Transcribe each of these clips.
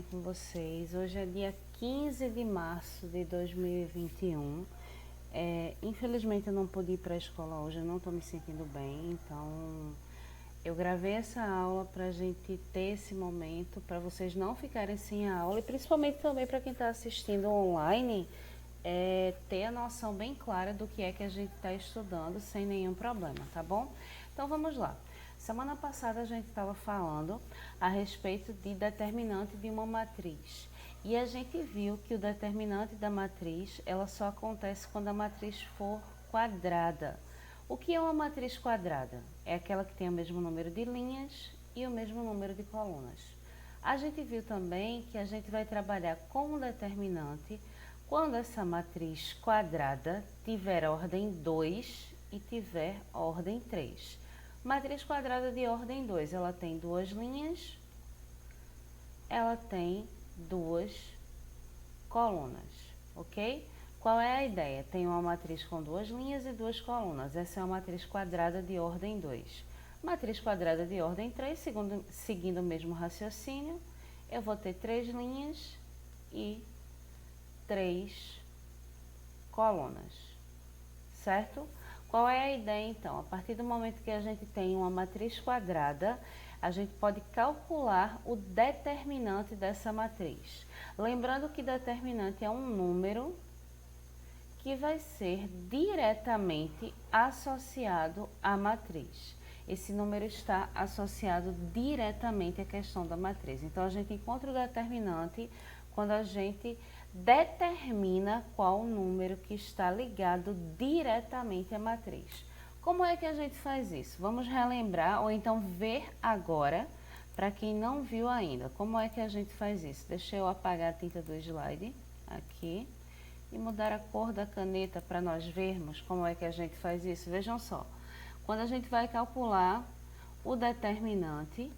bem com vocês? Hoje é dia 15 de março de 2021. Infelizmente eu não pude ir para a escola hoje, eu não estou me sentindo bem, então eu gravei essa aula para a gente ter esse momento, para vocês não ficarem sem a aula e principalmente também para quem está assistindo online, ter a noção bem clara do que é que a gente está estudando sem nenhum problema, tá bom? Então vamos lá. Semana passada a gente estava falando a respeito de determinante de uma matriz e a gente viu que o determinante da matriz ela só acontece quando a matriz for quadrada. O que é uma matriz quadrada? É aquela que tem o mesmo número de linhas e o mesmo número de colunas. A gente viu também que a gente vai trabalhar com o determinante quando essa matriz quadrada tiver ordem 2 e tiver ordem 3. Matriz quadrada de ordem 2, ela tem duas linhas, ela tem duas colunas, ok? Qual é a ideia? Tem uma matriz com duas linhas e duas colunas. Essa é uma matriz quadrada de ordem 2. Matriz quadrada de ordem 3, seguindo o mesmo raciocínio, eu vou ter três linhas e três colunas, certo? Qual é a ideia, então? A partir do momento que a gente tem uma matriz quadrada, a gente pode calcular o determinante dessa matriz. Lembrando que determinante é um número que vai ser diretamente associado à matriz. Esse número está associado diretamente à questão da matriz. Então, a gente encontra o determinante quando a gente determina qual número que está ligado diretamente à matriz. Como é que a gente faz isso? Vamos relembrar ou então ver agora, para quem não viu ainda, como é que a gente faz isso. Deixa eu apagar a tinta do slide aqui e mudar a cor da caneta para nós vermos como é que a gente faz isso. Vejam só, quando a gente vai calcular o determinante,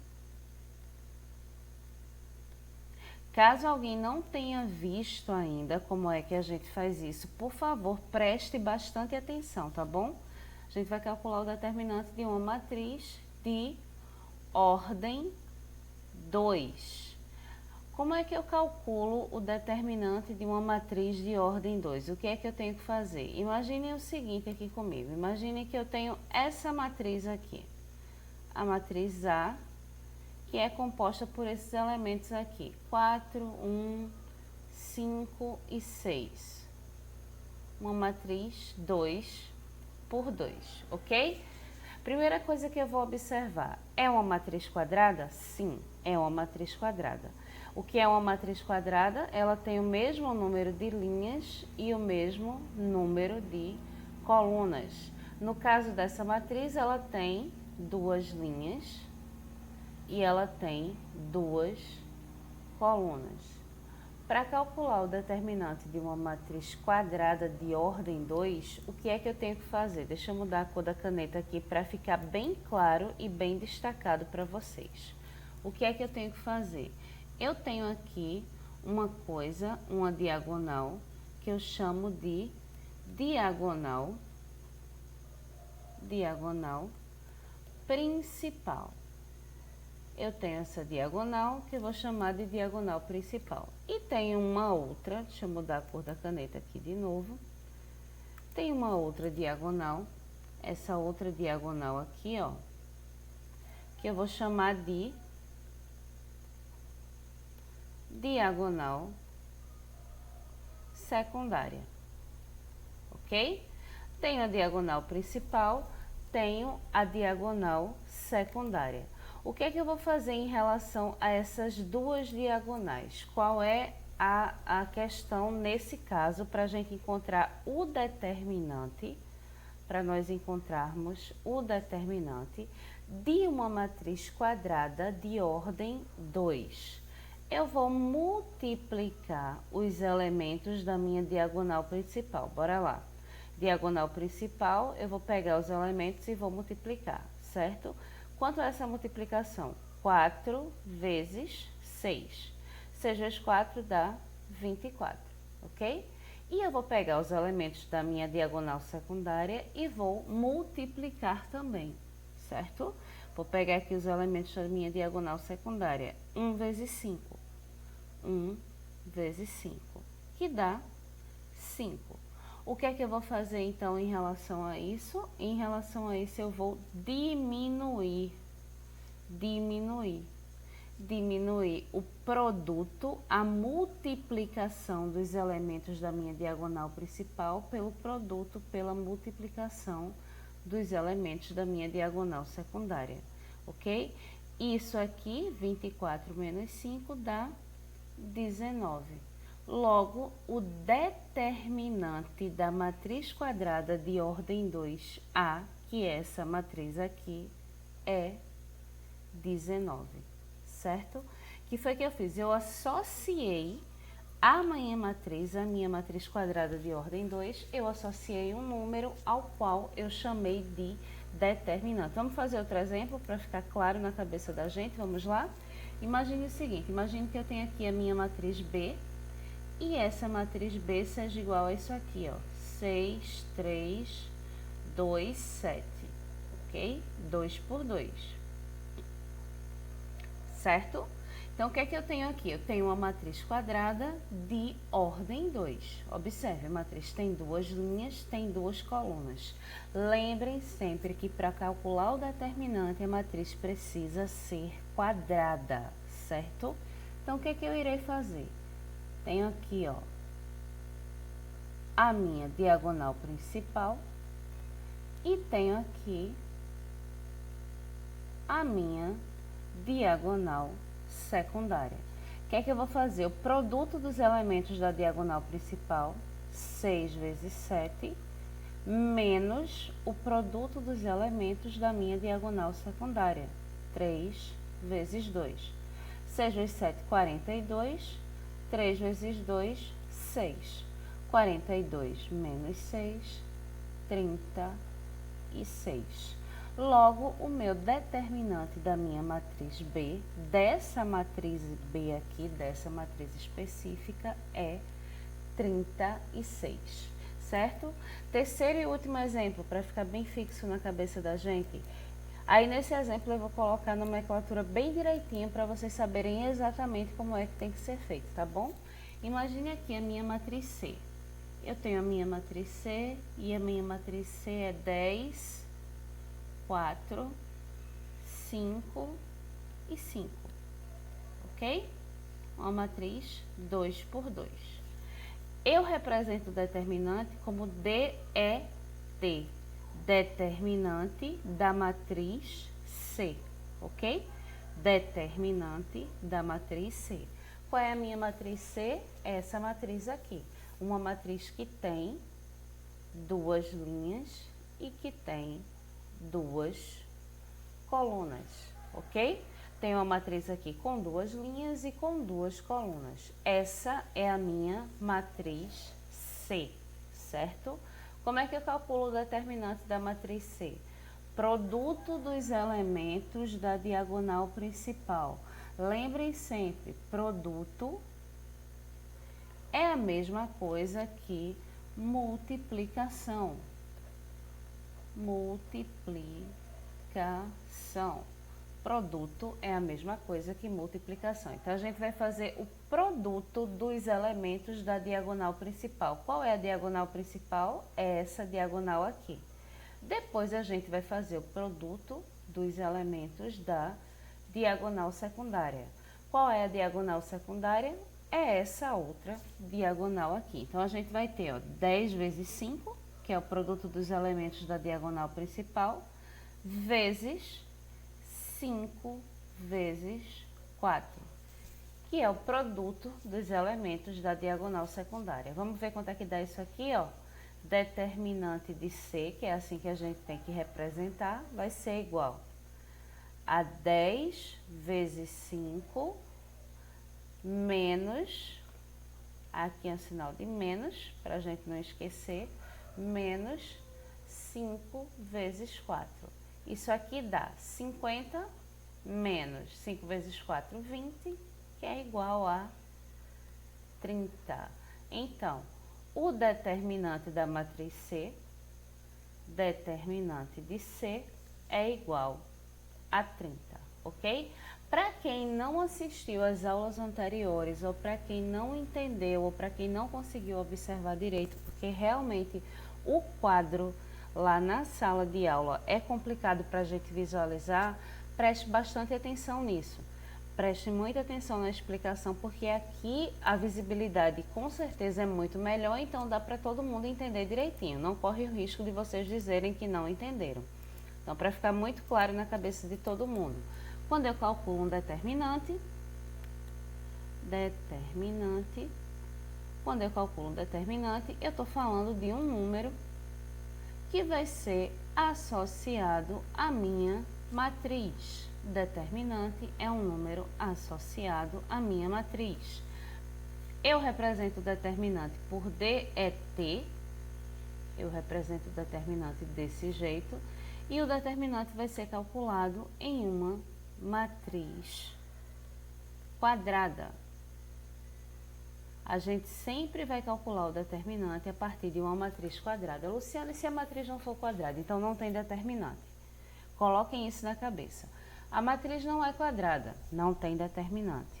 caso alguém não tenha visto ainda como é que a gente faz isso, por favor, preste bastante atenção, tá bom? A gente vai calcular o determinante de uma matriz de ordem 2. Como é que eu calculo o determinante de uma matriz de ordem 2? O que é que eu tenho que fazer? Imaginem o seguinte aqui comigo. Imagine que eu tenho essa matriz aqui. A matriz A, que é composta por esses elementos aqui, 4, 1, 5 e 6. Uma matriz 2 por 2, ok? Primeira coisa que eu vou observar, é uma matriz quadrada? Sim, é uma matriz quadrada. O que é uma matriz quadrada? Ela tem o mesmo número de linhas e o mesmo número de colunas. No caso dessa matriz, ela tem duas linhas e ela tem duas colunas. Para calcular o determinante de uma matriz quadrada de ordem 2, o que é que eu tenho que fazer? Deixa eu mudar a cor da caneta aqui para ficar bem claro e bem destacado para vocês. O que é que eu tenho que fazer? Eu tenho aqui uma coisa, uma diagonal, que eu chamo de diagonal principal. Eu tenho essa diagonal que eu vou chamar de diagonal principal. E tem uma outra, deixa eu mudar a cor da caneta aqui de novo. Tem uma outra diagonal, essa outra diagonal aqui, ó, que eu vou chamar de diagonal secundária, ok? Tenho a diagonal principal, tenho a diagonal secundária. O que é que eu vou fazer em relação a essas duas diagonais? Qual é a questão nesse caso para a gente encontrar o determinante, para nós encontrarmos o determinante de uma matriz quadrada de ordem 2? Eu vou multiplicar os elementos da minha diagonal principal. Bora lá. Diagonal principal, eu vou pegar os elementos e vou multiplicar, certo? Quanto é essa multiplicação? 4 vezes 6. 6 vezes 4 dá 24, ok? E eu vou pegar os elementos da minha diagonal secundária e vou multiplicar também, certo? Vou pegar aqui os elementos da minha diagonal secundária. 1 vezes 5. 1 vezes 5, que dá 5. O que é que eu vou fazer, então, em relação a isso? Em relação a isso, eu vou diminuir o produto, a multiplicação dos elementos da minha diagonal principal pelo produto pela multiplicação dos elementos da minha diagonal secundária, ok? Isso aqui, 24 menos 5, dá 19. Logo, o determinante da matriz quadrada de ordem 2A, que é essa matriz aqui, é 19, certo? Que foi que eu fiz? Eu associei a minha matriz quadrada de ordem 2, eu associei um número ao qual eu chamei de determinante. Vamos fazer outro exemplo para ficar claro na cabeça da gente, vamos lá? Imagine o seguinte, imagine que eu tenho aqui a minha matriz B, e essa matriz B seja igual a isso aqui, ó, 6, 3, 2, 7, ok? 2 por 2. Certo? Então, o que é que eu tenho aqui? Eu tenho uma matriz quadrada de ordem 2. Observe, a matriz tem duas linhas, tem duas colunas. Lembrem sempre que para calcular o determinante, a matriz precisa ser quadrada, certo? Então, o que é que eu irei fazer? Tenho aqui, ó, a minha diagonal principal e tenho aqui a minha diagonal secundária. O que é que eu vou fazer? O produto dos elementos da diagonal principal, 6 vezes 7, menos o produto dos elementos da minha diagonal secundária, 3 vezes 2. 6 vezes 7, 42. 3 vezes 2, 6. 42 menos 6, 36. Logo, o meu determinante da minha matriz B, dessa matriz B aqui, dessa matriz específica, é 36, certo? Terceiro e último exemplo, para ficar bem fixo na cabeça da gente. Aí, nesse exemplo, eu vou colocar a nomenclatura bem direitinho para vocês saberem exatamente como é que tem que ser feito, tá bom? Imagine aqui a minha matriz C. Eu tenho a minha matriz C e a minha matriz C é 10, 4, 5 e 5, ok? Uma matriz 2 por 2. Eu represento o determinante como DET, determinante da matriz C, ok? Determinante da matriz C. Qual é a minha matriz C? Essa matriz aqui. Uma matriz que tem duas linhas e que tem duas colunas, ok? Tem uma matriz aqui com duas linhas e com duas colunas. Essa é a minha matriz C, certo? Como é que eu calculo o determinante da matriz C? Produto dos elementos da diagonal principal. Lembrem sempre, produto é a mesma coisa que multiplicação. Multiplicação. Produto é a mesma coisa que multiplicação. Então, a gente vai fazer o produto dos elementos da diagonal principal. Qual é a diagonal principal? É essa diagonal aqui. Depois, a gente vai fazer o produto dos elementos da diagonal secundária. Qual é a diagonal secundária? É essa outra diagonal aqui. Então, a gente vai ter, ó, 10 vezes 5, que é o produto dos elementos da diagonal principal, vezes 5 vezes 4, que é o produto dos elementos da diagonal secundária. Vamos ver quanto é que dá isso aqui, ó. Determinante de C, que é assim que a gente tem que representar, vai ser igual a 10 vezes 5 menos, aqui é um sinal de menos, para a gente não esquecer, menos 5 vezes 4. Isso aqui dá 50 menos 5 vezes 4, 20, que é igual a 30. Então, o determinante da matriz C, determinante de C, é igual a 30, ok? Para quem não assistiu às aulas anteriores, ou para quem não entendeu, ou para quem não conseguiu observar direito, porque realmente o quadro lá na sala de aula é complicado para a gente visualizar, preste bastante atenção nisso. Preste muita atenção na explicação, porque aqui a visibilidade com certeza é muito melhor, então dá para todo mundo entender direitinho. Não corre o risco de vocês dizerem que não entenderam. Então, para ficar muito claro na cabeça de todo mundo, quando eu calculo um determinante, quando eu calculo um determinante, eu estou falando de um número que vai ser associado à minha matriz. Determinante é um número associado à minha matriz. Eu represento o determinante por DET, eu represento o determinante desse jeito, e o determinante vai ser calculado em uma matriz quadrada. A gente sempre vai calcular o determinante a partir de uma matriz quadrada. Luciana, e se a matriz não for quadrada? Então não tem determinante. Coloquem isso na cabeça. A matriz não é quadrada, não tem determinante.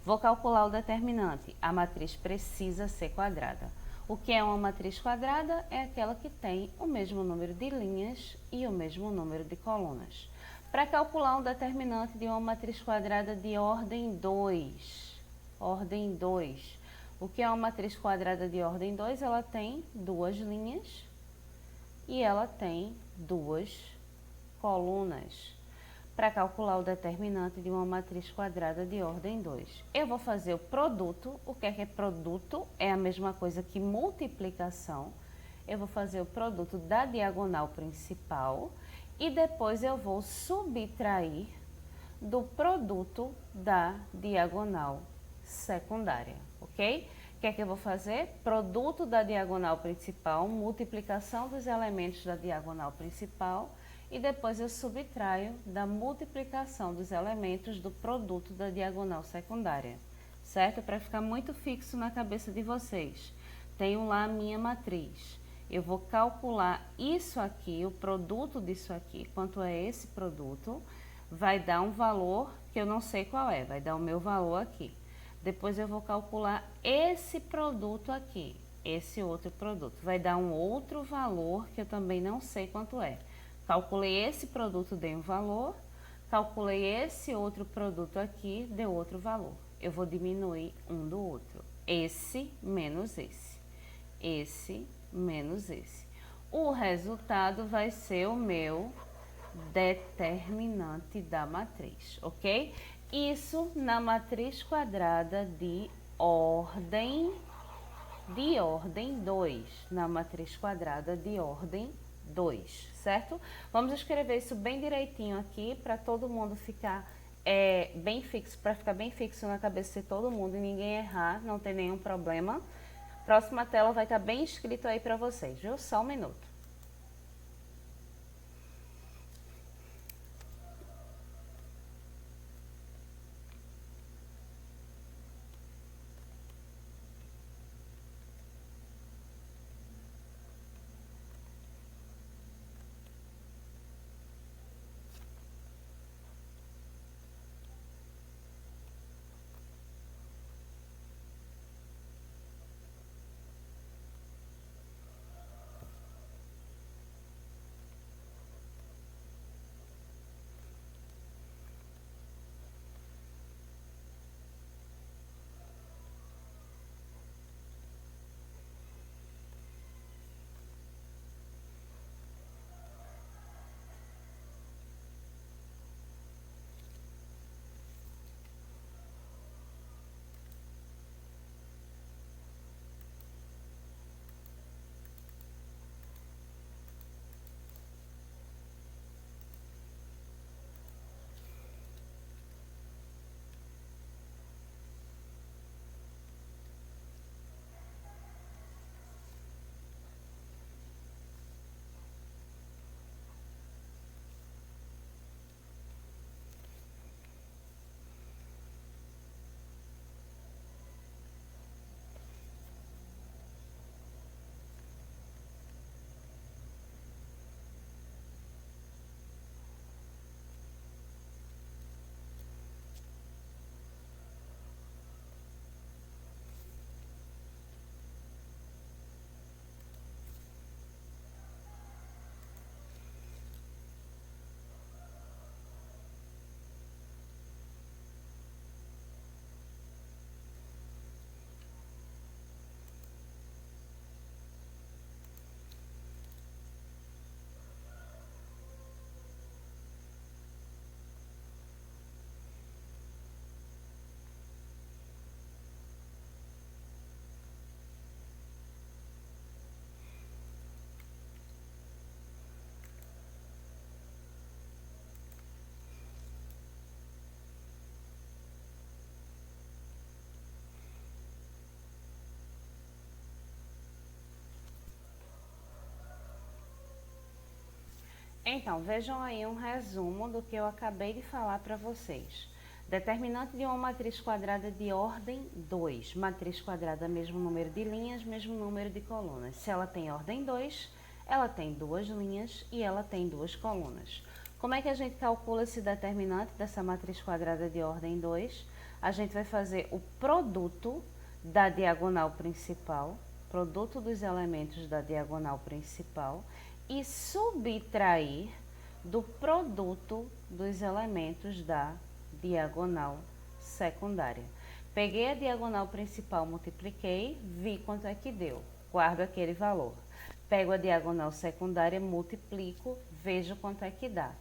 Vou calcular o determinante. A matriz precisa ser quadrada. O que é uma matriz quadrada? É aquela que tem o mesmo número de linhas e o mesmo número de colunas. Para calcular um determinante de uma matriz quadrada de ordem 2, o que é uma matriz quadrada de ordem 2? Ela tem duas linhas e ela tem duas colunas. Para calcular o determinante de uma matriz quadrada de ordem 2, eu vou fazer o produto. O que é produto? É a mesma coisa que multiplicação. Eu vou fazer o produto da diagonal principal e depois eu vou subtrair do produto da diagonal secundária, ok? O que é que eu vou fazer? Produto da diagonal principal, multiplicação dos elementos da diagonal principal, e depois eu subtraio da multiplicação dos elementos do produto da diagonal secundária, certo? Para ficar muito fixo na cabeça de vocês. Tenho lá a minha matriz. Eu vou calcular isso aqui, o produto disso aqui, quanto é esse produto, vai dar um valor que eu não sei qual é, vai dar o meu valor aqui. Depois eu vou calcular esse produto aqui, esse outro produto, vai dar um outro valor que eu também não sei quanto é. Calculei esse produto, dei um valor, calculei esse outro produto aqui, deu outro valor. Eu vou diminuir um do outro, esse menos esse menos esse. O resultado vai ser o meu determinante da matriz, ok? Isso na matriz quadrada de ordem 2, na matriz quadrada de ordem 2, certo? Vamos escrever isso bem direitinho aqui para todo mundo ficar bem fixo, para ficar bem fixo na cabeça de todo mundo e ninguém errar, não tem nenhum problema. Próxima tela vai estar bem escrito aí para vocês, viu? Só um minuto. Então, vejam aí um resumo do que eu acabei de falar para vocês. Determinante de uma matriz quadrada de ordem 2. Matriz quadrada, mesmo número de linhas, mesmo número de colunas. Se ela tem ordem 2, ela tem duas linhas e ela tem duas colunas. Como é que a gente calcula esse determinante dessa matriz quadrada de ordem 2? A gente vai fazer o produto da diagonal principal, produto dos elementos da diagonal principal, e subtrair do produto dos elementos da diagonal secundária. Peguei a diagonal principal, multipliquei, vi quanto é que deu, guardo aquele valor. Pego a diagonal secundária, multiplico, vejo quanto é que dá.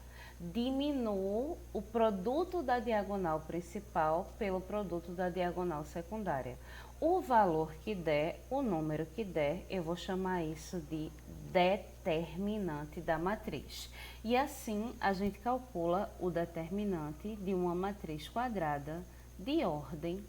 Diminuo o produto da diagonal principal pelo produto da diagonal secundária. O valor que der, o número que der, eu vou chamar isso de determinante da matriz. E assim a gente calcula o determinante de uma matriz quadrada de ordem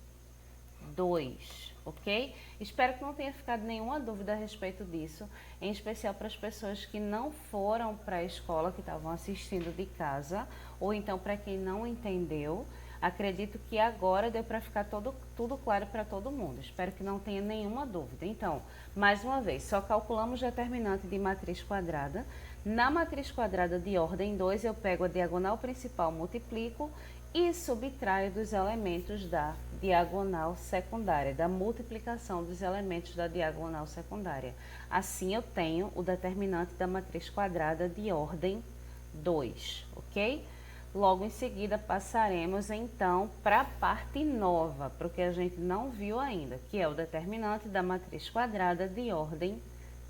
2, ok? Espero que não tenha ficado nenhuma dúvida a respeito disso, em especial para as pessoas que não foram para a escola, que estavam assistindo de casa, ou então para quem não entendeu. Acredito que agora deu para ficar tudo claro para todo mundo. Espero que não tenha nenhuma dúvida. Então, mais uma vez, só calculamos determinante de matriz quadrada. Na matriz quadrada de ordem 2, eu pego a diagonal principal, multiplico e subtraio dos elementos da diagonal secundária, da multiplicação dos elementos da diagonal secundária. Assim, eu tenho o determinante da matriz quadrada de ordem 2, ok? Logo em seguida, passaremos então para a parte nova, para o que a gente não viu ainda, que é o determinante da matriz quadrada de ordem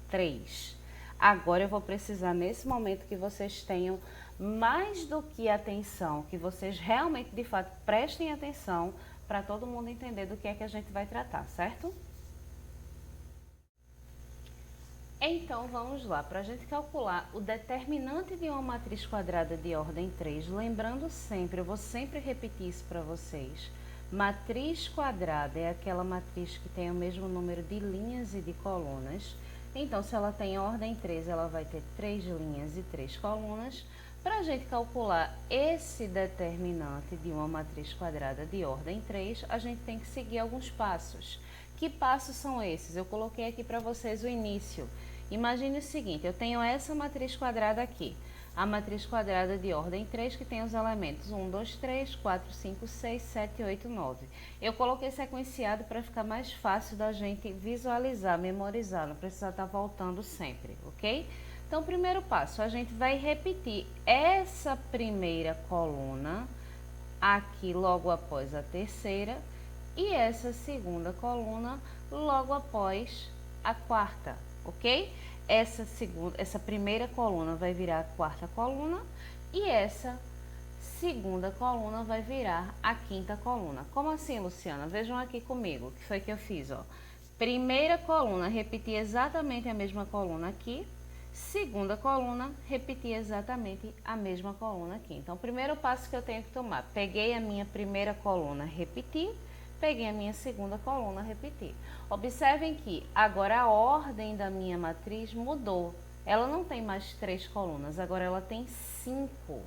3. Agora eu vou precisar, nesse momento, que vocês tenham mais do que atenção, que vocês realmente, de fato, prestem atenção para todo mundo entender do que é que a gente vai tratar, certo? Então, vamos lá, para a gente calcular o determinante de uma matriz quadrada de ordem 3, lembrando sempre, eu vou sempre repetir isso para vocês, matriz quadrada é aquela matriz que tem o mesmo número de linhas e de colunas. Então, se ela tem ordem 3, ela vai ter 3 linhas e 3 colunas. Para a gente calcular esse determinante de uma matriz quadrada de ordem 3, a gente tem que seguir alguns passos. Que passos são esses? Eu coloquei aqui para vocês o início. Imagine o seguinte, eu tenho essa matriz quadrada aqui, a matriz quadrada de ordem 3, que tem os elementos 1, 2, 3, 4, 5, 6, 7, 8, 9. Eu coloquei sequenciado para ficar mais fácil da gente visualizar, memorizar, não precisa estar voltando sempre, ok? Então, primeiro passo, a gente vai repetir essa primeira coluna aqui logo após a terceira e essa segunda coluna logo após a quarta, ok? Essa primeira coluna vai virar a quarta coluna e essa segunda coluna vai virar a quinta coluna. Como assim, Luciana? Vejam aqui comigo o que foi que eu fiz, ó. Primeira coluna, repeti exatamente a mesma coluna aqui. Segunda coluna, repetir exatamente a mesma coluna aqui. Então, o primeiro passo que eu tenho que tomar, peguei a minha primeira coluna, repetir, peguei a minha segunda coluna, repetir. Observem que agora a ordem da minha matriz mudou. Ela não tem mais 3 colunas, agora ela tem 5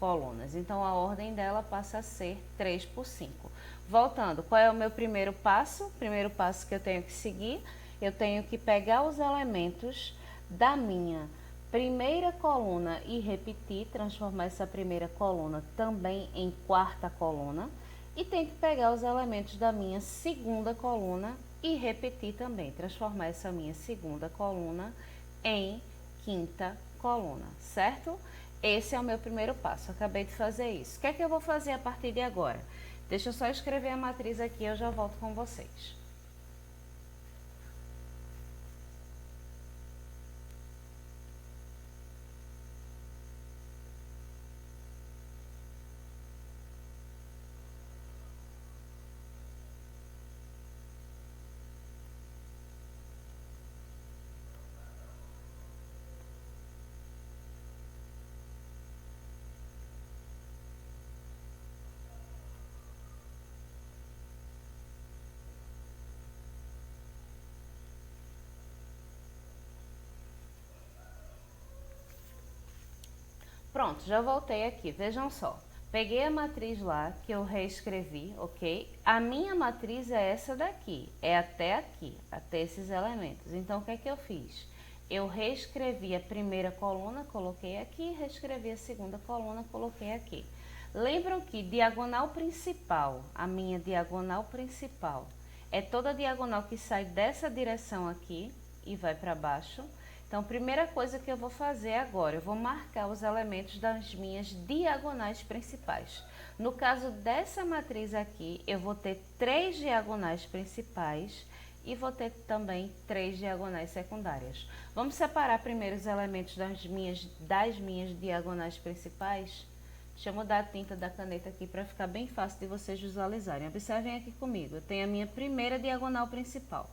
colunas. Então, a ordem dela passa a ser 3 por 5. Voltando, qual é o meu primeiro passo? O primeiro passo que eu tenho que seguir, eu tenho que pegar os elementos da minha primeira coluna e repetir, transformar essa primeira coluna também em quarta coluna. E tenho que pegar os elementos da minha segunda coluna e repetir também, transformar essa minha segunda coluna em quinta coluna, certo? Esse é o meu primeiro passo, acabei de fazer isso. O que é que eu vou fazer a partir de agora? Deixa eu só escrever a matriz aqui e eu já volto com vocês. Pronto, já voltei aqui, vejam só. Peguei a matriz lá, que eu reescrevi, ok? A minha matriz é essa daqui, é até aqui, até esses elementos. Então, o que é que eu fiz? Eu reescrevi a primeira coluna, coloquei aqui, reescrevi a segunda coluna, coloquei aqui. Lembram que diagonal principal, a minha diagonal principal, é toda a diagonal que sai dessa direção aqui e vai para baixo. Então, primeira coisa que eu vou fazer agora, eu vou marcar os elementos das minhas diagonais principais. No caso dessa matriz aqui, eu vou ter 3 diagonais principais e vou ter também 3 diagonais secundárias. Vamos separar primeiro os elementos das minhas diagonais principais? Deixa eu mudar a tinta da caneta aqui para ficar bem fácil de vocês visualizarem. Observem aqui comigo, eu tenho a minha primeira diagonal principal.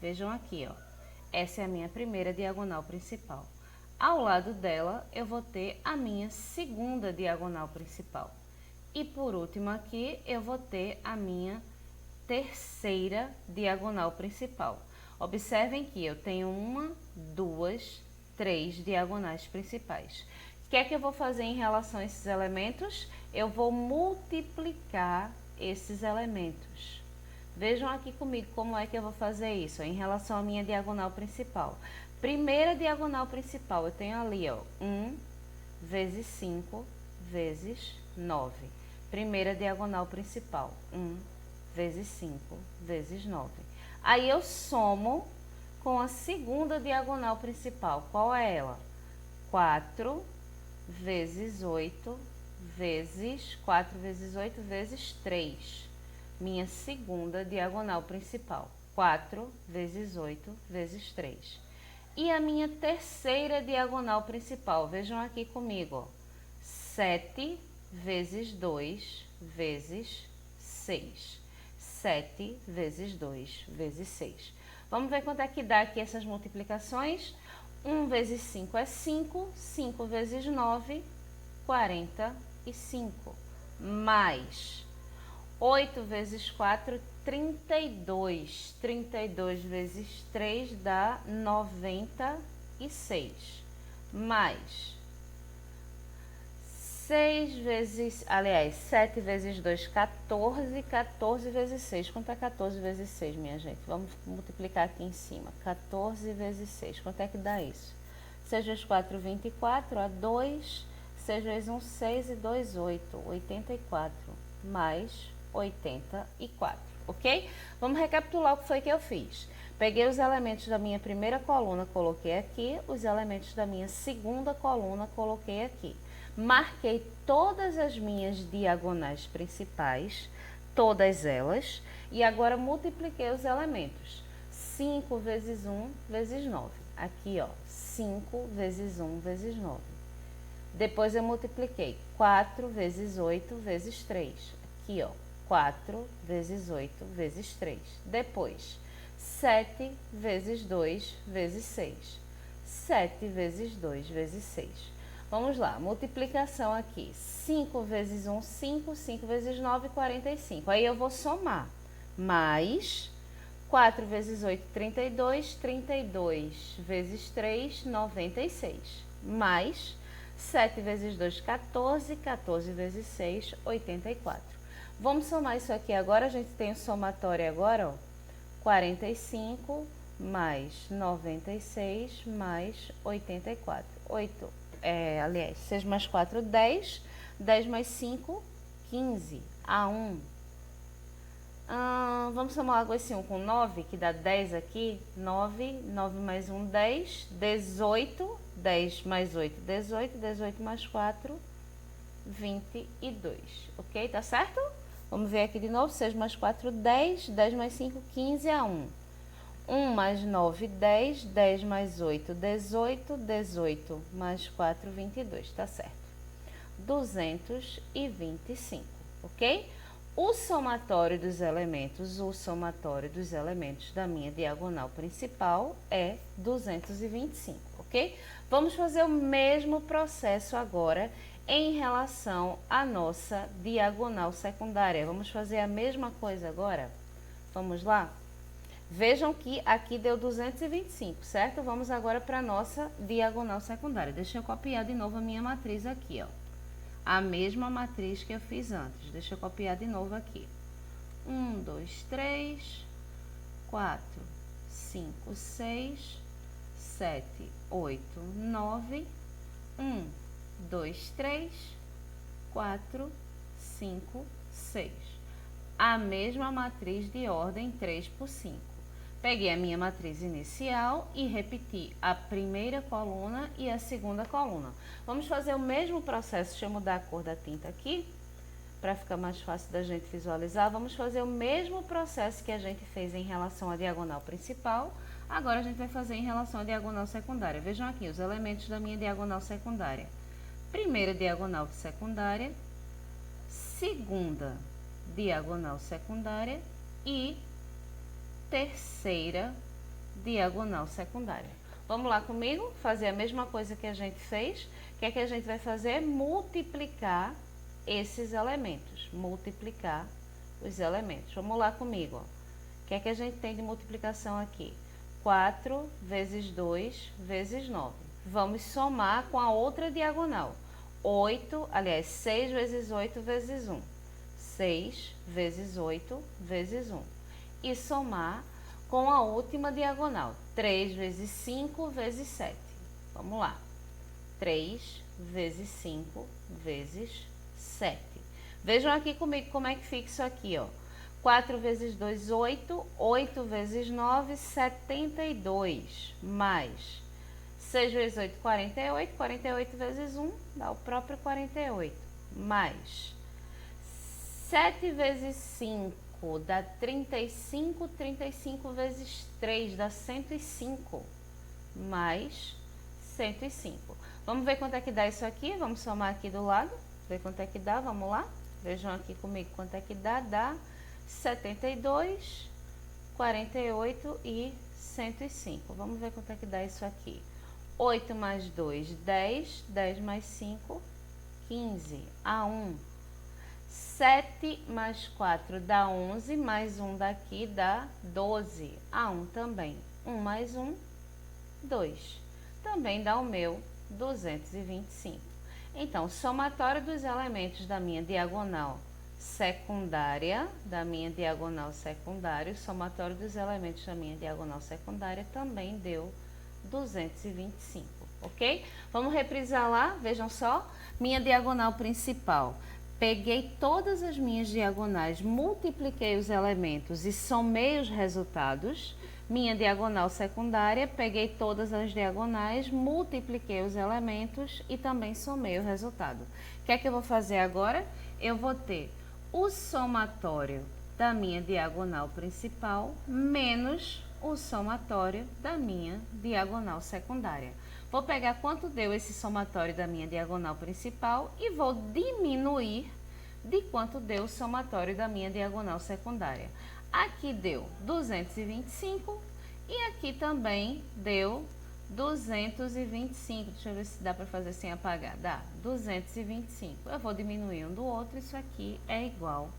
Vejam aqui, ó. Essa é a minha primeira diagonal principal. Ao lado dela, eu vou ter a minha segunda diagonal principal. E por último aqui, eu vou ter a minha terceira diagonal principal. Observem que eu tenho 1, 2, 3 diagonais principais. O que é que eu vou fazer em relação a esses elementos? Eu vou multiplicar esses elementos. Vejam aqui comigo como é que eu vou fazer isso, em relação à minha diagonal principal. Primeira diagonal principal, eu tenho ali, ó, 1 vezes 5 vezes 9. Primeira diagonal principal, 1 vezes 5 vezes 9. Aí eu somo com a segunda diagonal principal. Qual é ela? 4 vezes 8 vezes 4 vezes 8 vezes 3. Minha segunda diagonal principal, 4 vezes 8 vezes 3. E a minha terceira diagonal principal, vejam aqui comigo, ó, 7 vezes 2 vezes 6. 7 vezes 2 vezes 6. Vamos ver quanto é que dá aqui essas multiplicações? 1 vezes 5 é 5, 5 vezes 9, 45, mais 8 vezes 4, 32. 32 vezes 3 dá 96. Mais 7 vezes 2, 14. 14 vezes 6. Quanto é 14 vezes 6, minha gente? Vamos multiplicar aqui em cima. 14 vezes 6. Quanto é que dá isso? 6 vezes 4, 24. A 2. 6 vezes 1, 6 e 2, 8. 84. Mais 84, ok? Vamos recapitular o que foi que eu fiz. Peguei os elementos da minha primeira coluna, coloquei aqui. Os elementos da minha segunda coluna, coloquei aqui. Marquei todas as minhas diagonais principais, todas elas. E agora multipliquei os elementos. 5 vezes 1 vezes 9. Aqui, ó, 5 vezes 1 vezes 9. Depois eu multipliquei 4 vezes 8 vezes 3. Aqui, ó. 4 vezes 8 vezes 3. Depois, 7 vezes 2 vezes 6. 7 vezes 2 vezes 6. Vamos lá, multiplicação aqui. 5 vezes 1, 5. 5 vezes 9, 45. Aí eu vou somar. Mais 4 vezes 8, 32. 32 vezes 3, 96. Mais 7 vezes 2, 14. 14 vezes 6, 84. Vamos somar isso aqui agora, a gente tem o somatório agora, ó, 45 mais 96 mais 84. 6 mais 4, 10. 10 mais 5, 15. A1. Vamos somar logo esse 1 com 9, que dá 10 aqui. 9, 9 mais 1, 10. 18, 10 mais 8, 18. 18 mais 4, 22. Ok? Tá certo? Vamos ver aqui de novo. 6 mais 4, 10. 10 mais 5, 15. A1. 1 mais 9, 10. 10 mais 8, 18. 18 mais 4, 22. Tá certo? 225. Ok? O somatório dos elementos da minha diagonal principal é 225, ok? Vamos fazer o mesmo processo agora em relação à nossa diagonal secundária. Vamos fazer a mesma coisa agora? Vamos lá? Vejam que aqui deu 225, certo? Vamos agora para a nossa diagonal secundária. Deixa eu copiar de novo a minha matriz aqui, ó. A mesma matriz que eu fiz antes. Deixa eu copiar de novo aqui. 1, 2, 3, 4, 5, 6, 7, 8, 9, 1, 2, 3, 4, 5, 6. A mesma matriz de ordem 3 por 5. Peguei a minha matriz inicial e repeti a primeira coluna e a segunda coluna. Vamos fazer o mesmo processo. Deixa eu mudar a cor da tinta aqui, para ficar mais fácil da gente visualizar. Vamos fazer o mesmo processo que a gente fez em relação à diagonal principal. Agora a gente vai fazer em relação à diagonal secundária. Vejam aqui os elementos da minha diagonal secundária. Primeira diagonal secundária, segunda diagonal secundária e terceira diagonal secundária. Vamos lá comigo? Fazer a mesma coisa que a gente fez. O que é que a gente vai fazer? Multiplicar esses elementos. Multiplicar os elementos. Vamos lá comigo. Ó. O que é que a gente tem de multiplicação aqui? 4 vezes 2 vezes 9. Vamos somar com a outra diagonal. 6 vezes 8 vezes 1. 6 vezes 8 vezes 1. E somar com a última diagonal. 3 vezes 5 vezes 7. Vamos lá. 3 vezes 5 vezes 7. Vejam aqui comigo como é que fica isso aqui, ó. 4 vezes 2, 8. 8 vezes 9, 72. Mais 6 vezes 8, 48. 48 vezes 1 dá o próprio 48. Mais 7 vezes 5 dá 35. 35 vezes 3 dá 105. Mais 105. Vamos ver quanto é que dá isso aqui? Vamos somar aqui do lado. Ver quanto é que dá, vamos lá? Vejam aqui comigo quanto é que dá. Dá 72, 48 e 105. Vamos ver quanto é que dá isso aqui. 8 mais 2, 10. 10 mais 5, 15. A1. 7 mais 4 dá 11. Mais 1 daqui dá 12. A1 também. 1 mais 1, 2. Também dá o meu 225. Então, o somatório dos elementos da minha diagonal secundária, o somatório dos elementos da minha diagonal secundária também deu 225, ok? Vamos reprisar lá, vejam só, minha diagonal principal. Peguei todas as minhas diagonais, multipliquei os elementos e somei os resultados. Minha diagonal secundária, peguei todas as diagonais, multipliquei os elementos e também somei o resultado. O que é que eu vou fazer agora? Eu vou ter o somatório da minha diagonal principal menos o somatório da minha diagonal secundária. Vou pegar quanto deu esse somatório da minha diagonal principal e vou diminuir de quanto deu o somatório da minha diagonal secundária. Aqui deu 225 e aqui também deu 225. Deixa eu ver se dá para fazer sem apagar. Dá, 225. Eu vou diminuir um do outro, isso aqui é igual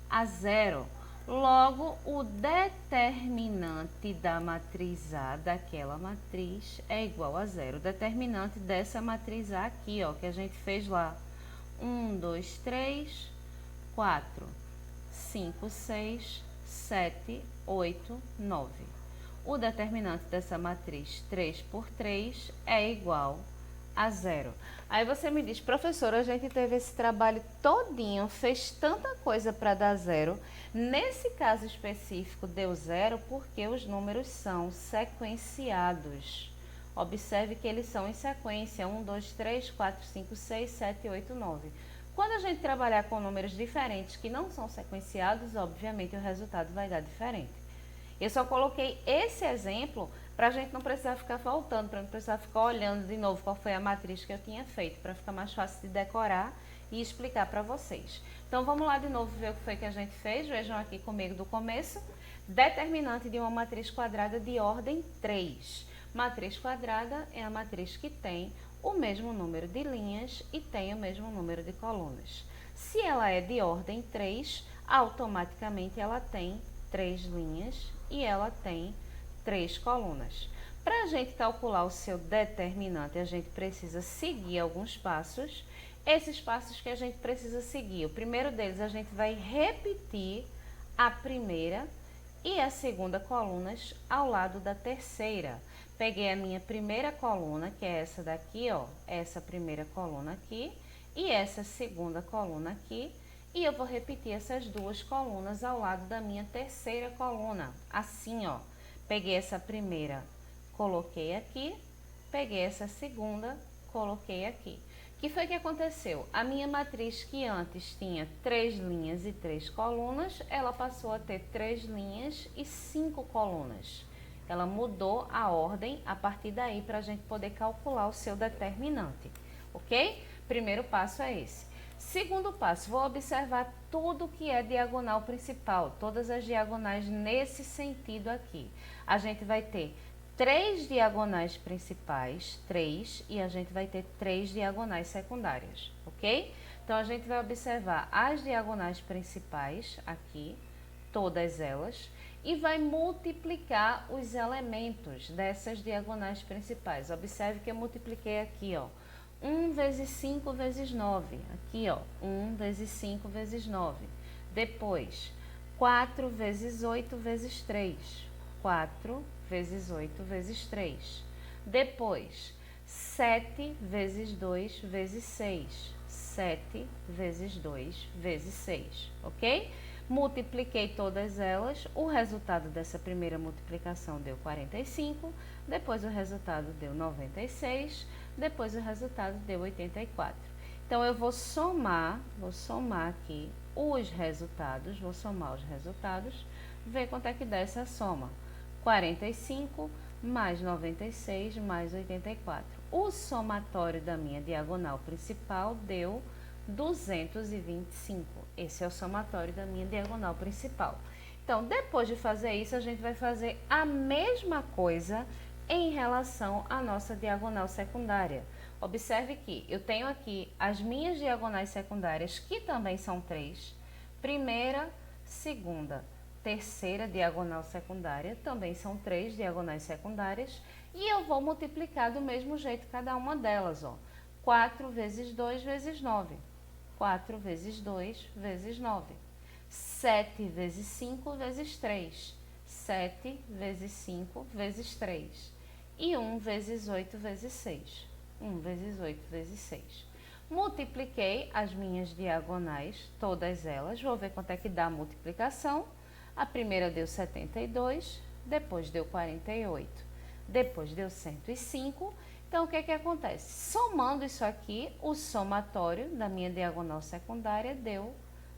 a zero. Logo, o determinante da matriz A, daquela matriz, é igual a zero. O determinante dessa matriz A aqui, ó, que a gente fez lá. 1, 2, 3, 4, 5, 6, 7, 8, 9. O determinante dessa matriz 3 por 3 é igual a zero. Aí você me diz, professora, a gente teve esse trabalho todinho, fez tanta coisa para dar zero. Nesse caso específico deu zero porque os números são sequenciados. Observe que eles são em sequência, 1, 2, 3, 4, 5, 6, 7, 8, 9. Quando a gente trabalhar com números diferentes que não são sequenciados, obviamente o resultado vai dar diferente. Eu só coloquei esse exemplo para a gente não precisar ficar voltando, para não precisar ficar olhando de novo qual foi a matriz que eu tinha feito, para ficar mais fácil de decorar e explicar para vocês. Então, vamos lá de novo ver o que foi que a gente fez. Vejam aqui comigo do começo. Determinante de uma matriz quadrada de ordem 3. Matriz quadrada é a matriz que tem o mesmo número de linhas e tem o mesmo número de colunas. Se ela é de ordem 3, automaticamente ela tem 3 linhas e ela tem 3 colunas. Para a gente calcular o seu determinante, a gente precisa seguir alguns passos. Esses passos que a gente precisa seguir, o primeiro deles a gente vai repetir a primeira e a segunda colunas ao lado da terceira. Peguei a minha primeira coluna, que é essa daqui, ó, essa primeira coluna aqui, e essa segunda coluna aqui, e eu vou repetir essas duas colunas ao lado da minha terceira coluna, assim, ó. Peguei essa primeira, coloquei aqui, peguei essa segunda, coloquei aqui. O que foi que aconteceu? A minha matriz, que antes tinha 3 linhas e 3 colunas, ela passou a ter 3 linhas e 5 colunas. Ela mudou a ordem a partir daí para a gente poder calcular o seu determinante, ok? Primeiro passo é esse. Segundo passo, vou observar tudo que é diagonal principal, todas as diagonais nesse sentido aqui. A gente vai ter 3 diagonais principais, 3, e a gente vai ter 3 diagonais secundárias, ok? Então, a gente vai observar as diagonais principais aqui, todas elas, e vai multiplicar os elementos dessas diagonais principais. Observe que eu multipliquei aqui, ó, 1 vezes 5 vezes 9, aqui, ó, 1 vezes 5 vezes 9. Depois, 4 vezes 8 vezes 3, 4 vezes 8 vezes 3. Depois, 7 vezes 2 vezes 6, 7 vezes 2 vezes 6, ok? Multipliquei todas elas, o resultado dessa primeira multiplicação deu 45, depois o resultado deu 96, depois o resultado deu 84. Então, eu vou somar aqui os resultados, vou somar os resultados, ver quanto é que dá essa soma. 45 mais 96 mais 84. O somatório da minha diagonal principal deu 225. Esse é o somatório da minha diagonal principal. Então, depois de fazer isso, a gente vai fazer a mesma coisa em relação à nossa diagonal secundária. Observe que eu tenho aqui as minhas diagonais secundárias, que também são 3. Primeira, segunda, terceira diagonal secundária, também são 3 diagonais secundárias. E eu vou multiplicar do mesmo jeito cada uma delas, ó. 4 vezes 2 vezes 9. 4 vezes 2 vezes 9. 7 vezes 5 vezes 3. 7 vezes 5 vezes 3. E 1 vezes 8 vezes 6. 1 vezes 8 vezes 6. Multipliquei as minhas diagonais, todas elas. Vou ver quanto é que dá a multiplicação. A primeira deu 72, depois deu 48, depois deu 105. Então, o que é que acontece? Somando isso aqui, o somatório da minha diagonal secundária deu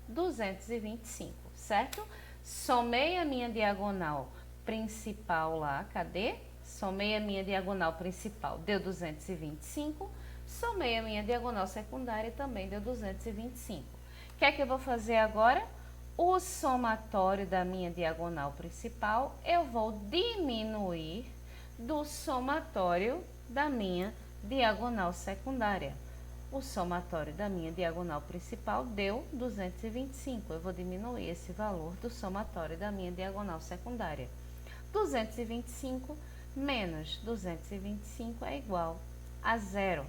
225, certo? Somei a minha diagonal principal lá, cadê? Somei a minha diagonal principal, deu 225. Somei a minha diagonal secundária, também deu 225. O que é que eu vou fazer agora? O somatório da minha diagonal principal, eu vou diminuir do somatório da minha diagonal secundária. O somatório da minha diagonal principal deu 225. Eu vou diminuir esse valor do somatório da minha diagonal secundária. 225 menos 225 é igual a 0.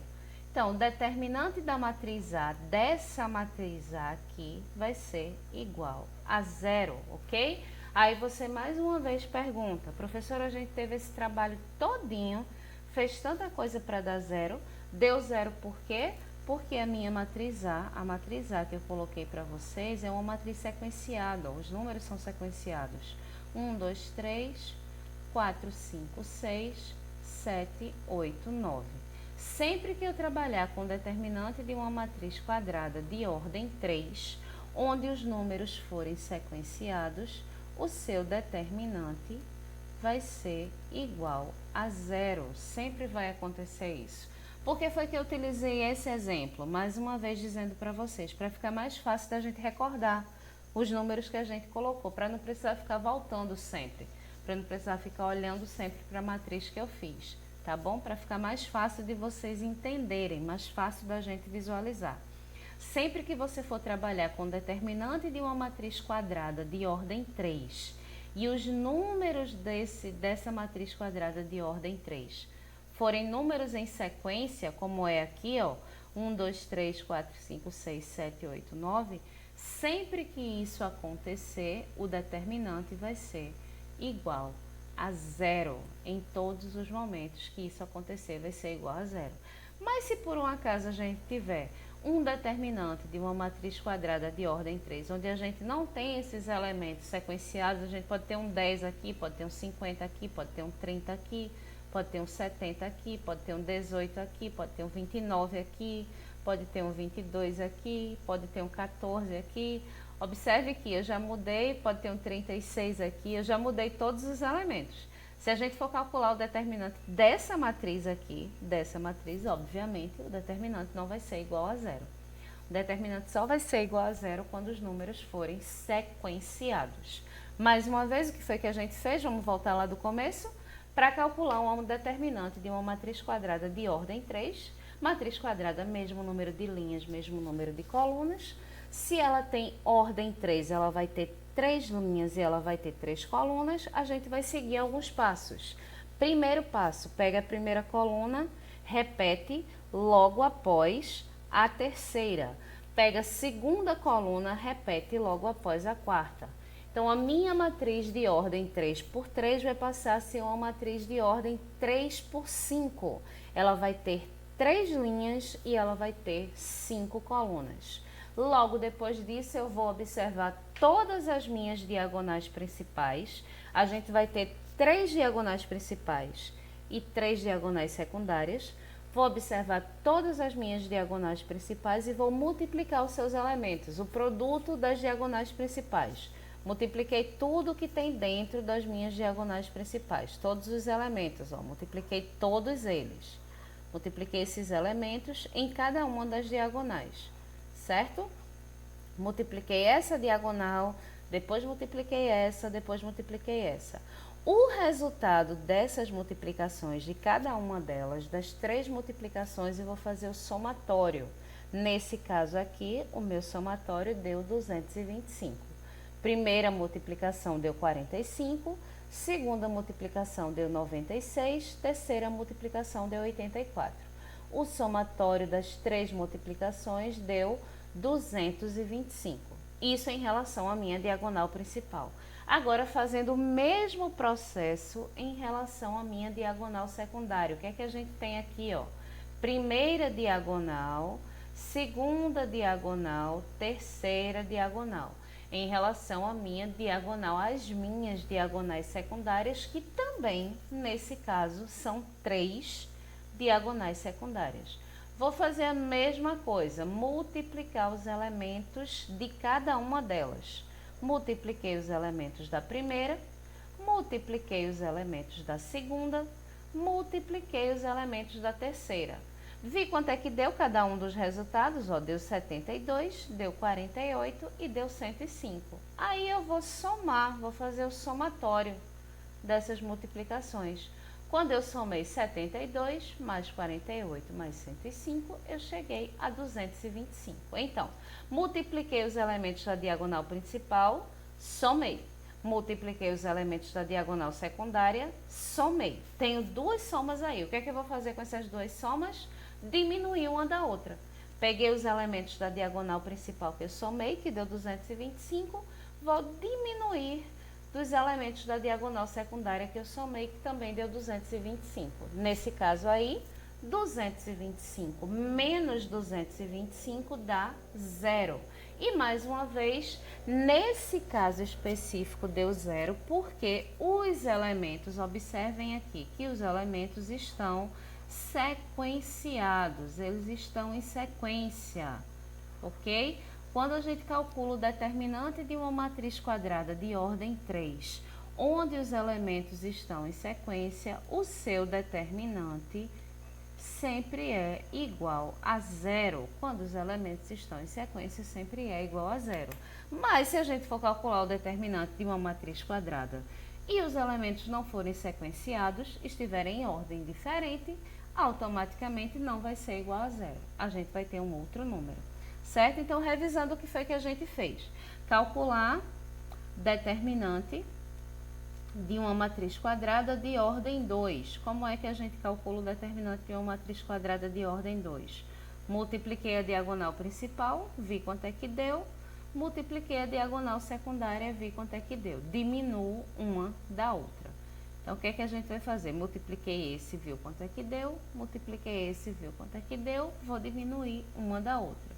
Então, o determinante da matriz A, dessa matriz A aqui, vai ser igual a 0, ok? Aí você mais uma vez pergunta, professora, a gente teve esse trabalho todinho, fez tanta coisa para dar 0, deu 0 por quê? Porque a minha matriz A que eu coloquei para vocês é uma matriz sequenciada, ó, os números são sequenciados. 1, 2, 3, 4, 5, 6, 7, 8, 9. Sempre que eu trabalhar com determinante de uma matriz quadrada de ordem 3, onde os números forem sequenciados, o seu determinante vai ser igual a 0. Sempre vai acontecer isso. Por que foi que eu utilizei esse exemplo? Mais uma vez dizendo para vocês, para ficar mais fácil da gente recordar os números que a gente colocou, para não precisar ficar voltando sempre, para não precisar ficar olhando sempre para a matriz que eu fiz. Tá bom? Para ficar mais fácil de vocês entenderem, mais fácil da gente visualizar. Sempre que você for trabalhar com determinante de uma matriz quadrada de ordem 3 e os números dessa matriz quadrada de ordem 3 forem números em sequência, como é aqui, ó, 1, 2, 3, 4, 5, 6, 7, 8, 9, sempre que isso acontecer, o determinante vai ser igual a zero. Em todos os momentos que isso acontecer, vai ser igual a zero. Mas se por um acaso a gente tiver um determinante de uma matriz quadrada de ordem 3, onde a gente não tem esses elementos sequenciados, a gente pode ter um 10 aqui, pode ter um 50 aqui, pode ter um 30 aqui, pode ter um 70 aqui, pode ter um 18 aqui, pode ter um 29 aqui, pode ter um 22 aqui, pode ter um 14 aqui. Observe que eu já mudei, pode ter um 36 aqui, eu já mudei todos os elementos. Se a gente for calcular o determinante dessa matriz aqui, obviamente, o determinante não vai ser igual a zero. O determinante só vai ser igual a zero quando os números forem sequenciados. Mais uma vez, o que foi que a gente fez? Vamos voltar lá do começo. Para calcular um determinante de uma matriz quadrada de ordem 3, matriz quadrada, mesmo número de linhas, mesmo número de colunas. Se ela tem ordem 3, ela vai ter 3 linhas e ela vai ter 3 colunas, a gente vai seguir alguns passos. Primeiro passo, pega a primeira coluna, repete logo após a terceira. Pega a segunda coluna, repete logo após a quarta. Então, a minha matriz de ordem 3 por 3 vai passar a ser uma matriz de ordem 3 por 5. Ela vai ter 3 linhas e ela vai ter 5 colunas. Logo depois disso, eu vou observar todas as minhas diagonais principais. A gente vai ter 3 diagonais principais e 3 diagonais secundárias. Vou observar todas as minhas diagonais principais e vou multiplicar os seus elementos, o produto das diagonais principais. Multipliquei tudo que tem dentro das minhas diagonais principais, todos os elementos, ó, multipliquei todos eles. Multipliquei esses elementos em cada uma das diagonais, certo? Multipliquei essa diagonal, depois multipliquei essa, depois multipliquei essa. O resultado dessas multiplicações, de cada uma delas, das 3 multiplicações, eu vou fazer o somatório. Nesse caso aqui, o meu somatório deu 225. Primeira multiplicação deu 45, segunda multiplicação deu 96, terceira multiplicação deu 84. O somatório das 3 multiplicações deu 225. Isso em relação à minha diagonal principal. Agora, fazendo o mesmo processo em relação à minha diagonal secundária. O que é que a gente tem aqui, ó? Primeira diagonal, segunda diagonal, terceira diagonal. Em relação à minha diagonal, às minhas diagonais secundárias, que também, nesse caso, são 3 diagonais secundárias. Vou fazer a mesma coisa, multiplicar os elementos de cada uma delas. Multipliquei os elementos da primeira, multipliquei os elementos da segunda, multipliquei os elementos da terceira. Vi quanto é que deu cada um dos resultados, ó, deu 72, deu 48 e deu 105. Aí eu vou somar, vou fazer o somatório dessas multiplicações. Quando eu somei 72 mais 48 mais 105, eu cheguei a 225. Então, multipliquei os elementos da diagonal principal, somei. Multipliquei os elementos da diagonal secundária, somei. Tenho 2 somas aí. O que é que eu vou fazer com essas 2 somas? Diminuir uma da outra. Peguei os elementos da diagonal principal que eu somei, que deu 225, vou diminuir dos elementos da diagonal secundária que eu somei, que também deu 225. Nesse caso aí, 225 menos 225 dá 0. E mais uma vez, nesse caso específico deu 0, porque os elementos, observem aqui, que os elementos estão sequenciados, eles estão em sequência, ok? Quando a gente calcula o determinante de uma matriz quadrada de ordem 3, onde os elementos estão em sequência, o seu determinante sempre é igual a 0. Quando os elementos estão em sequência, sempre é igual a 0. Mas se a gente for calcular o determinante de uma matriz quadrada e os elementos não forem sequenciados, estiverem em ordem diferente, automaticamente não vai ser igual a 0. A gente vai ter um outro número. Certo? Então, revisando o que foi que a gente fez. Calcular determinante de uma matriz quadrada de ordem 2. Como é que a gente calcula o determinante de uma matriz quadrada de ordem 2? Multipliquei a diagonal principal, vi quanto é que deu. Multipliquei a diagonal secundária, vi quanto é que deu. Diminuo uma da outra. Então, o que é que a gente vai fazer? Multipliquei esse, viu quanto é que deu. Multipliquei esse, viu quanto é que deu. Vou diminuir uma da outra.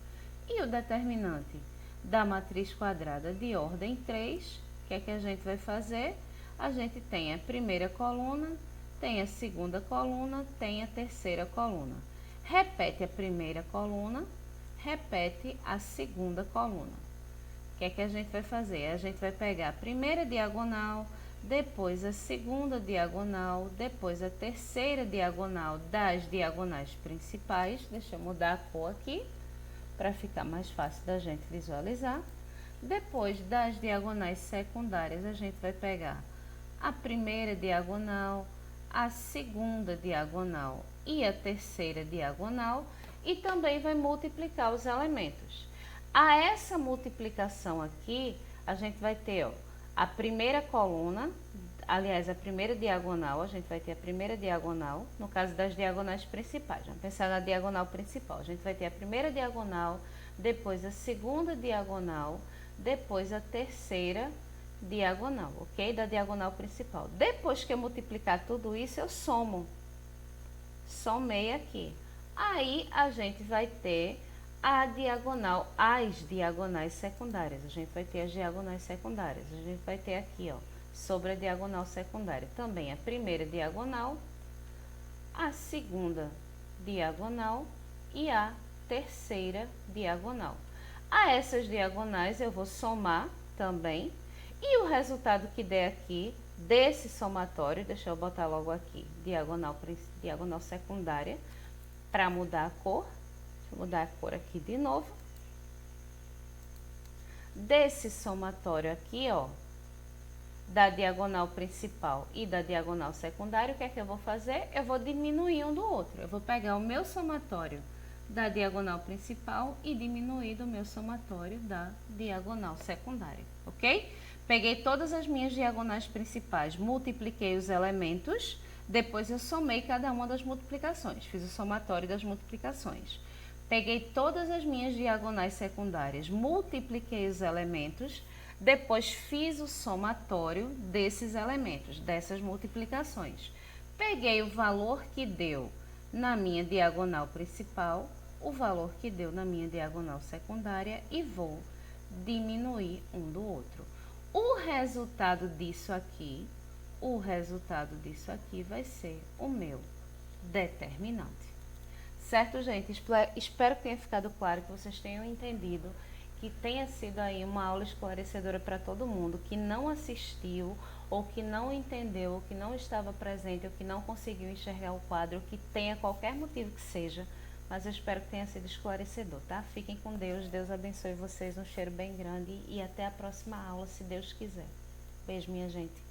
E o determinante da matriz quadrada de ordem 3, o que é que a gente vai fazer? A gente tem a primeira coluna, tem a segunda coluna, tem a terceira coluna. Repete a primeira coluna, repete a segunda coluna. O que é que a gente vai fazer? A gente vai pegar a primeira diagonal, depois a segunda diagonal, depois a terceira diagonal das diagonais principais. Deixa eu mudar a cor aqui, para ficar mais fácil da gente visualizar. Depois das diagonais secundárias, a gente vai pegar a primeira diagonal, a segunda diagonal e a terceira diagonal e também vai multiplicar os elementos. A essa multiplicação aqui, a gente vai ter, ó, a primeira coluna, aliás, a primeira diagonal, a gente vai ter a primeira diagonal, no caso das diagonais principais. Vamos pensar na diagonal principal. A gente vai ter a primeira diagonal, depois a segunda diagonal, depois a terceira diagonal, ok? Da diagonal principal. Depois que eu multiplicar tudo isso, eu somo. Somei aqui. Aí, a gente vai ter a diagonal, as diagonais secundárias. A gente vai ter as diagonais secundárias. A gente vai ter aqui, ó, sobre a diagonal secundária, também a primeira diagonal, a segunda diagonal e a terceira diagonal. A essas diagonais eu vou somar também, e o resultado que der aqui desse somatório, deixa eu botar logo aqui, diagonal secundária, para mudar a cor. Deixa eu mudar a cor aqui de novo. Desse somatório aqui, ó, da diagonal principal e da diagonal secundária, o que é que eu vou fazer? Eu vou diminuir um do outro. Eu vou pegar o meu somatório da diagonal principal e diminuir do meu somatório da diagonal secundária, ok? Peguei todas as minhas diagonais principais, multipliquei os elementos, depois eu somei cada uma das multiplicações, fiz o somatório das multiplicações. Peguei todas as minhas diagonais secundárias, multipliquei os elementos, depois fiz o somatório desses elementos, dessas multiplicações. Peguei o valor que deu na minha diagonal principal, o valor que deu na minha diagonal secundária e vou diminuir um do outro. O resultado disso aqui vai ser o meu determinante. Certo, gente? Espero que tenha ficado claro, que vocês tenham entendido, que tenha sido aí uma aula esclarecedora para todo mundo que não assistiu, ou que não entendeu, ou que não estava presente, ou que não conseguiu enxergar o quadro, que tenha qualquer motivo que seja, mas eu espero que tenha sido esclarecedor, tá? Fiquem com Deus, Deus abençoe vocês, um cheiro bem grande e até a próxima aula, se Deus quiser. Beijo, minha gente.